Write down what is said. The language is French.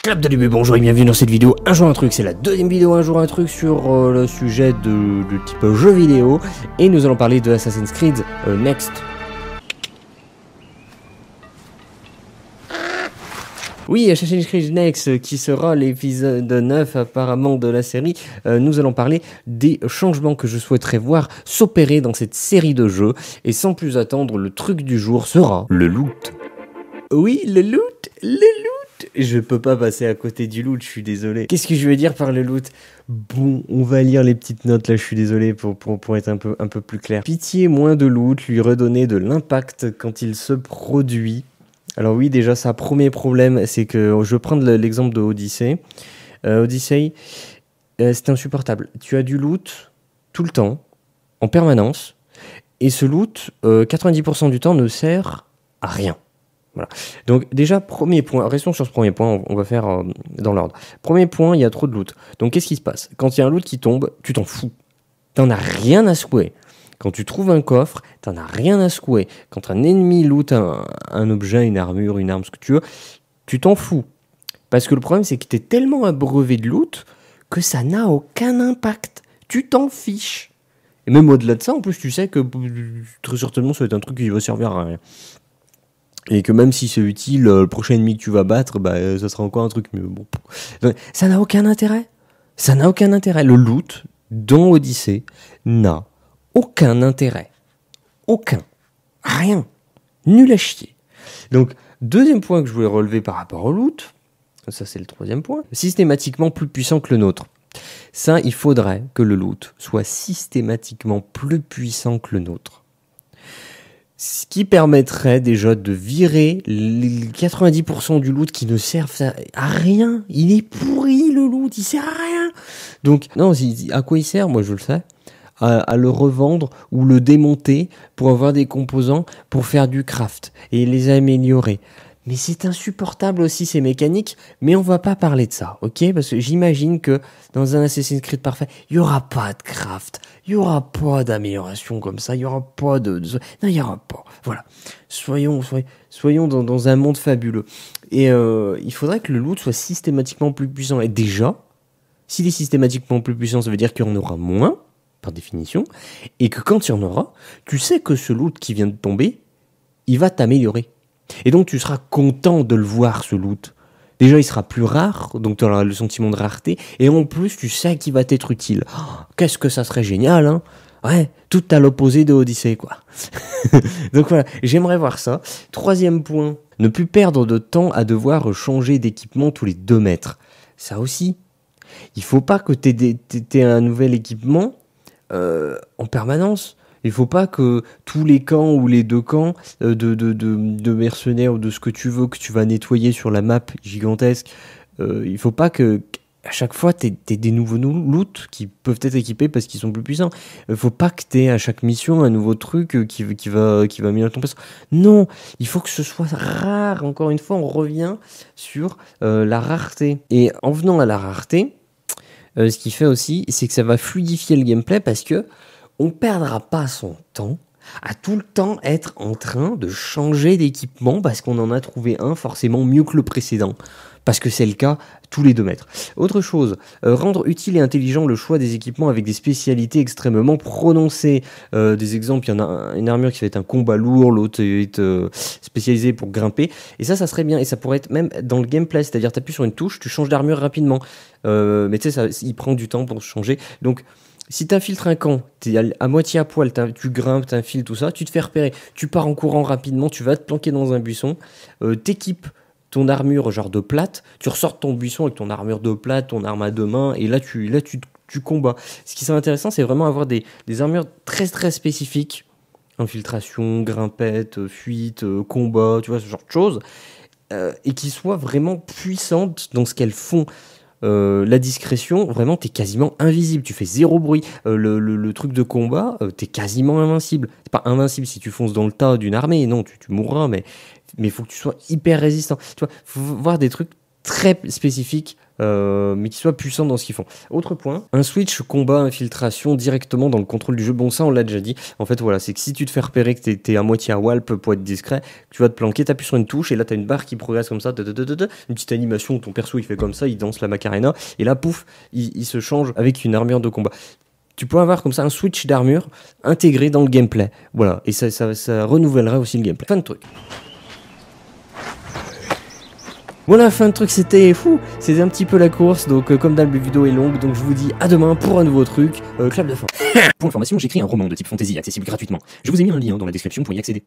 Clap de début, bonjour et bienvenue dans cette vidéo Un jour un truc. C'est la deuxième vidéo Un jour un truc sur le sujet de type jeu vidéo. Et nous allons parler de Assassin's Creed Next. Oui, Assassin's Creed Next, qui sera l'épisode 9 apparemment de la série. Nous allons parler des changements que je souhaiterais voir s'opérer dans cette série de jeux. Et sans plus attendre, le truc du jour sera le loot. Oui, le loot. Je peux pas passer à côté du loot, je suis désolé. Qu'est-ce que je veux dire par le loot? Bon, on va lire les petites notes là, je suis désolé pour être un peu plus clair. Pitié, moins de loot, lui redonner de l'impact quand il se produit. Alors oui, déjà, ça, premier problème, c'est que je vais prendre l'exemple de Odyssey. Odyssey, c'est insupportable. Tu as du loot tout le temps, en permanence, et ce loot, 90% du temps, ne sert à rien. Voilà. Donc déjà, premier point, restons sur ce premier point, on va faire dans l'ordre. Premier point, il y a trop de loot. Donc qu'est-ce qui se passe? Quand il y a un loot qui tombe, tu t'en fous. T'en as rien à secouer. Quand tu trouves un coffre, t'en as rien à secouer. Quand un ennemi loot un objet, une armure, une arme, ce que tu veux, tu t'en fous. Parce que le problème, c'est que t'es tellement abreuvé de loot que ça n'a aucun impact. Tu t'en fiches. Et même au-delà de ça, en plus, tu sais que très certainement, ça va être un truc qui va servir à rien. Et que même si c'est utile, le prochain ennemi que tu vas battre, bah, ça sera encore un truc mieux. Bon. Donc, ça n'a aucun intérêt. Ça n'a aucun intérêt. Le loot, dans Odyssey, n'a aucun intérêt. Aucun. Rien. Nul à chier. Donc, deuxième point que je voulais relever par rapport au loot, ça c'est le troisième point, systématiquement plus puissant que le nôtre. Ça, il faudrait que le loot soit systématiquement plus puissant que le nôtre. Ce qui permettrait déjà de virer les 90% du loot qui ne servent à rien. Il est pourri le loot, il sert à rien. Donc, non, à quoi il sert? Moi je le sais. À le revendre ou le démonter pour avoir des composants pour faire du craft et les améliorer. Mais c'est insupportable aussi ces mécaniques, mais on va pas parler de ça, ok? Parce que j'imagine que dans un Assassin's Creed parfait, il y aura pas de craft, il y aura pas d'amélioration comme ça, il y aura pas non, il y aura pas. Voilà. Soyons dans un monde fabuleux. Et il faudrait que le loot soit systématiquement plus puissant. Et déjà, s'il est systématiquement plus puissant, ça veut dire qu'il y en aura moins, par définition, et que quand il y en aura, tu sais que ce loot qui vient de tomber, il va t'améliorer. Et donc tu seras content de le voir, ce loot. Déjà il sera plus rare, donc tu auras le sentiment de rareté, et en plus tu sais qu'il va t'être utile. Oh, qu'est-ce que ça serait génial, hein? Ouais, tout à l'opposé de Odyssey, quoi. Donc voilà, j'aimerais voir ça. Troisième point, ne plus perdre de temps à devoir changer d'équipement tous les 2 mètres. Ça aussi, il faut pas que t'aies un nouvel équipement en permanence. Il faut pas que tous les camps ou les 2 camps de mercenaires ou de ce que tu veux que tu vas nettoyer sur la map gigantesque, il faut pas que à chaque fois t'aies des nouveaux loot qui peuvent être équipés parce qu'ils sont plus puissants. Il faut pas que t'aies à chaque mission un nouveau truc qui va améliorer ton perso. Non, il faut que ce soit rare. Encore une fois, on revient sur la rareté. Et en venant à la rareté, ce qui fait aussi, c'est que ça va fluidifier le gameplay parce que on perdra pas son temps à tout le temps être en train de changer d'équipement parce qu'on en a trouvé un forcément mieux que le précédent. Parce que c'est le cas tous les 2 mètres. Autre chose, rendre utile et intelligent le choix des équipements avec des spécialités extrêmement prononcées. Des exemples, il y en a une armure qui va être un combat lourd, l'autre est spécialisée pour grimper. Et ça serait bien. Et ça pourrait être même dans le gameplay, c'est-à-dire tu appuies sur une touche, tu changes d'armure rapidement. Mais tu sais, il prend du temps pour changer. Donc, si t'infiltres un camp, t'es à moitié à poil, tu grimpes, t'infiles, tout ça, tu te fais repérer, tu pars en courant rapidement, tu vas te planquer dans un buisson, t'équipes ton armure genre de plate, tu ressors de ton buisson avec ton armure de plate, ton arme à 2 mains, et là tu combats. Ce qui serait intéressant, c'est vraiment avoir des armures très très spécifiques, infiltration, grimpette, fuite, combat, tu vois, ce genre de choses, et qui soient vraiment puissantes dans ce qu'elles font. La discrétion, vraiment t'es quasiment invisible, tu fais 0 bruit. Le truc de combat, t'es quasiment invincible. C'est pas invincible si tu fonces dans le tas d'une armée, non, tu mourras, mais il faut que tu sois hyper résistant. Tu vois, faut voir des trucs très spécifiques, mais qui soient puissants dans ce qu'ils font. Autre point, un switch combat infiltration directement dans le contrôle du jeu. Bon, ça on l'a déjà dit. En fait, voilà, c'est que si tu te fais repérer que t'es à moitié à Walp pour être discret, tu vas te planquer, t'appuies sur une touche et là t'as une barre qui progresse comme ça, une petite animation où ton perso il fait comme ça, il danse la Macarena et là pouf, il se change avec une armure de combat. Tu peux avoir comme ça un switch d'armure intégré dans le gameplay. Voilà, et ça renouvellerait aussi le gameplay. Fin de truc. Voilà, fin de truc, c'était fou, c'était un petit peu la course, donc comme d'hab, la vidéo est longue, donc je vous dis à demain pour un nouveau truc, clap de fin. Pour information, j'écris un roman de type fantasy accessible gratuitement. Je vous ai mis un lien dans la description pour y accéder.